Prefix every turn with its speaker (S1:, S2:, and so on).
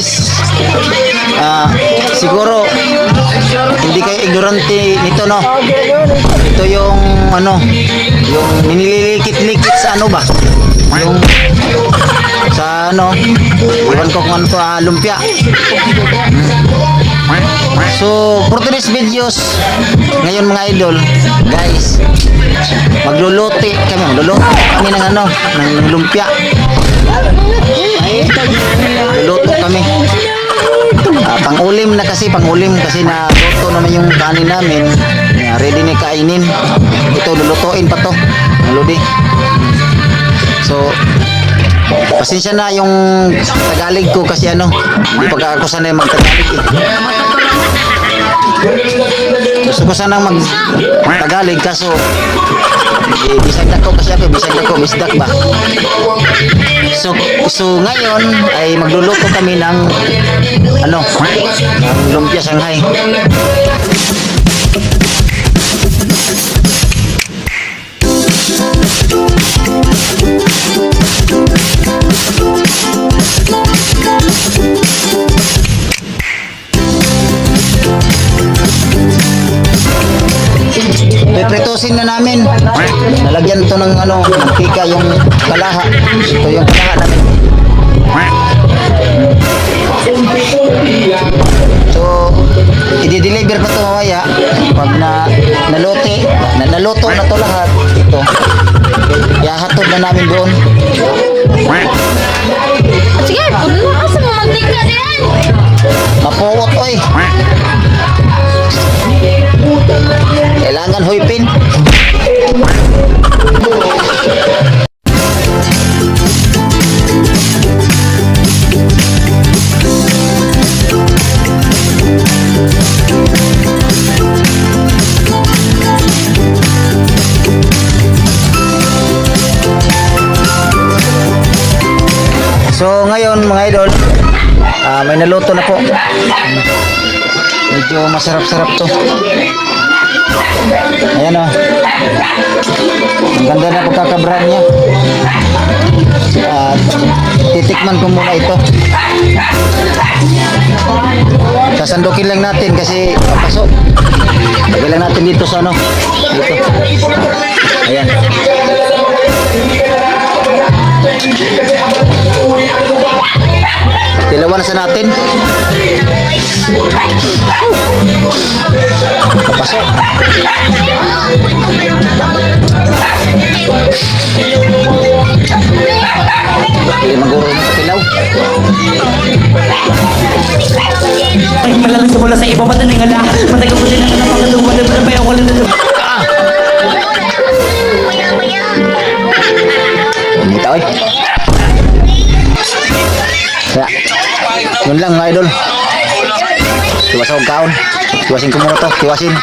S1: guys, siguro hindi kayo ignorante nito, no? Ito yung ano, yung nililikit-likit sa ano ba? Yung sa ano, iwan ko kung ano to, lumpia. So for today's videos ngayon mga idol, guys, magluluto kami ng ano, ng lumpia. Luluto kami. Pangulim kasi na luto naman yung kanin namin. Ready na kainin. Ito lulutuin pa to. Lodi. So pasensya na yung Tagalog ko kasi ano, hindi pa ako sanay mag-Tagalog eh. Gusto ko sanang mag-Tagalog kaso bisag ako kasi ako, bisdak ba. So ngayon ay magluluto kami ng ano, ng lumpia Shanghai. Pipritusin na namin. Nalagyan ito ng ano, mantika yung kalaha. Ito yung kalaha namin. So, i-deliver pa ito mamaya. Pag naluto na ito lahat. Ito. Ihahatod na namin doon.
S2: Sige, puno ka sa mantika din.
S1: Mapuot, oy. Kailangan huipin. So ngayon mga idol, may naluto na po. Medyo masarap-sarap to. Ayan o. Ang ganda na pagkakabran niya. At titikman ko muna ito. Sasandukin lang natin kasi papasok. Lagay lang natin dito sa ano. Dito. Ayan. Dilawan na sa natin. Papasok. Hindi maguro mo sa tilaw.
S3: Ay, malalas mula sa iba mata ng ala. Matagal ko din ang napakaluwa na ba ako lang na.
S1: Dito oy. Kaya, yun lang mga idol. Tiwasan ko kaon. Tiwasin ko muna to. Tiwasin.